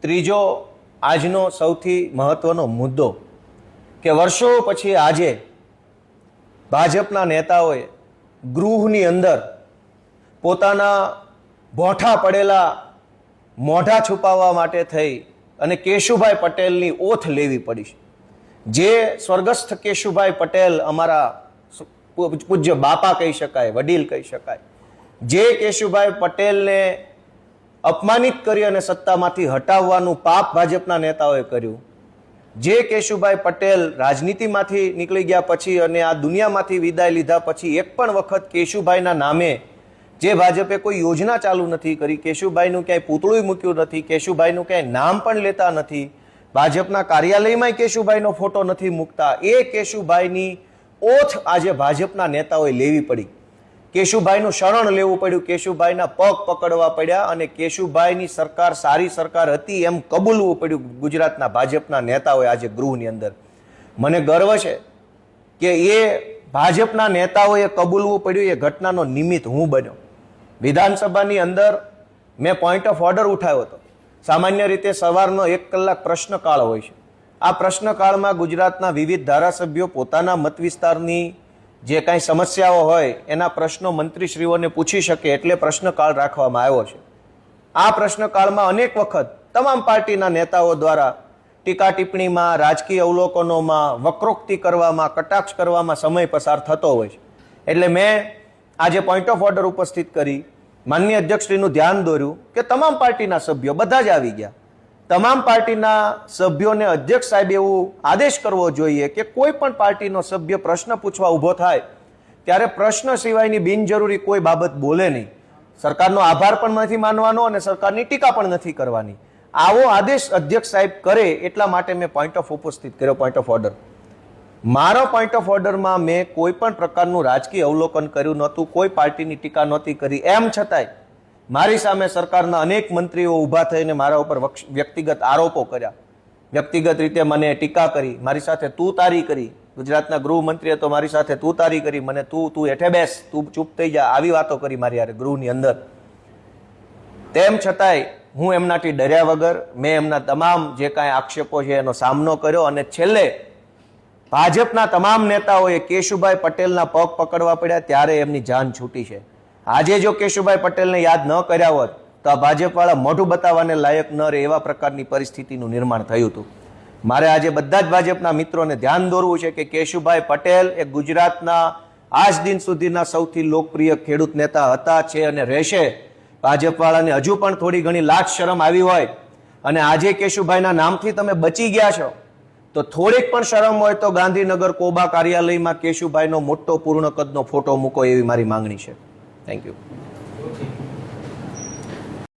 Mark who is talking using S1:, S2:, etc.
S1: ત્રીજો આજનો સૌથી મહત્વનો મુદ્દો કે વર્ષો પછી આજે ભાજપના નેતાઓએ ગૃહની અંદર પોતાના ભોંઠા પડેલા મોઢા છુપાવવા માટે થઈ અને કેશુભાઈ પટેલની ઓથ લેવી પડી છે। જે સ્વર્ગસ્થ કેશુભાઈ પટેલ અમારા પૂજ્ય બાપા કહી શકાય, વડીલ કહી શકાય, જે કેશુભાઈ પટેલને અપમાનિત કરી અને સત્તામાંથી હટાવવાનું પાપ ભાજપના નેતાઓએ કર્યું, જે કેશુભાઈ પટેલ રાજનીતિમાંથી નીકળી ગયા પછી અને આ દુનિયામાંથી વિદાય લીધા પછી એક પણ વખત કેશુભાઈના નામે જે ભાજપે કોઈ યોજના ચાલુ નથી કરી, કેશુભાઈનું ક્યાંય પૂતળું મૂક્યું નથી, કેશુભાઈનું ક્યાંય નામ પણ લેતા નથી, ભાજપના કાર્યાલયમાં કેશુભાઈનો ફોટો નથી મૂકતા, એ કેશુભાઈની ઓથ આજે ભાજપના નેતાઓએ લેવી પડી। કેશુભાઈનું શરણ લેવું પડ્યું, કેશુભાઈના પગ પકડવા પડ્યા અને કેશુભાઈની સરકાર સારી સરકાર હતી એમ કબૂલવું પડ્યું ગુજરાતના ભાજપના નેતાઓએ આજે ગૃહની અંદર। મને ગર્વ છે કે એ ભાજપના નેતાઓએ કબૂલવું પડ્યું, એ ઘટનાનો નિમિત્ત હું બન્યો। વિધાનસભાની અંદર મેં પોઈન્ટ ઓફ ઓર્ડર ઉઠાવ્યો હતો। સામાન્ય રીતે સવારનો 1 કલાક પ્રશ્નકાળ હોય છે। આ પ્રશ્નકાળમાં ગુજરાતના વિવિધ ધારાસભ્યો પોતાના મત વિસ્તારની જે કાંઈ સમસ્યાઓ હોય એના પ્રશ્નો મંત્રીશ્રીઓને પૂછી શકે એટલે પ્રશ્નકાળ રાખવામાં આવ્યો છે। આ પ્રશ્નકાળમાં અનેક વખત તમામ પાર્ટીના નેતાઓ દ્વારા ટીકા ટિપ્પણીમાં, રાજકીય અવલોકનોમાં, વક્રોક્તિ કરવામાં, કટાક્ષ કરવામાં સમય પસાર થતો હોય છે। એટલે મેં આજે પોઈન્ટ ઓફ ઓર્ડર ઉપસ્થિત કરી માનનીય અધ્યક્ષશ્રીનું ધ્યાન દોર્યું કે તમામ પાર્ટીના સભ્યો બધા જ આવી ગયા। તમામ પાર્ટીના સભ્યોને અધ્યક્ષ સાહેબ એવું આદેશ કરવો જોઈએ કે કોઈ પણ પાર્ટીનો સભ્ય પ્રશ્ન પૂછવા ઊભો થાય ત્યારે પ્રશ્ન સિવાયની બિનજરૂરી કોઈ બાબત બોલે નહીં। સરકારનો આભાર પણ નથી માનવાનો અને સરકારની ટીકા પણ નથી કરવાની। આવો આદેશ અધ્યક્ષ સાહેબ કરે એટલા માટે મેં પોઈન્ટ ઓફ ઉપસ્થિત કર્યો, પોઈન્ટ ઓફ ઓર્ડર। મારો પોઈન્ટ ઓફ ઓર્ડરમાં મેં કોઈ પણ પ્રકારનું રાજકીય અવલોકન કર્યું નહોતું, કોઈ પાર્ટીની ટીકા નહોતી કરી। એમ છતાંય મારી સામે સરકારના અનેક મંત્રીઓ ઊભા થઈને મારા ઉપર વ્યક્તિગત આરોપો કર્યા, વ્યક્તિગત રીતે મને ટીકા કરી, મારી સાથે તું તારી કરી। ગુજરાતના ગૃહમંત્રીએ તો મારી સાથે તું તારી કરી, મને તું હેઠે બેસ, તું ચૂપ થઈ જા, આવી વાતો કરી મારી યારે ગૃહની અંદર। તેમ છતાંય હું એમનાથી ડર્યા વગર મેં એમના તમામ જે કાંઈ આક્ષેપો છે એનો સામનો કર્યો અને છેલ્લે ભાજપના તમામ નેતાઓએ કેશુભાઈ પટેલના પગ પકડવા પડ્યા ત્યારે એમની જાન છૂટી છે। આજે જો કેશુભાઈ પટેલને યાદ ન કર્યા હોત તો આ ભાજપવાળા મોઢું બતાવવાને લાયક ન રહે એવા પ્રકારની પરિસ્થિતિનું નિર્માણ થયું હતું। મારે આજે બધા જ ભાજપના મિત્રોને ધ્યાન દોરવું છે કે કેશુભાઈ પટેલ એ ગુજરાતના આજ દિન સુધીના સૌથી લોકપ્રિય ખેડૂત નેતા હતા, છે અને રહેશે। ભાજપવાળાને હજુ પણ થોડી ઘણી લાજ શરમ આવી હોય અને આજે કેશુભાઈના નામથી તમે બચી ગયા છો તો થોડીક પણ શરમ હોય તો ગાંધીનગર કોબા કાર્યાલયમાં કેશુભાઈનો મોટો પૂર્ણ કદનો ફોટો મૂકો એવી મારી માંગણી છે। Thank you.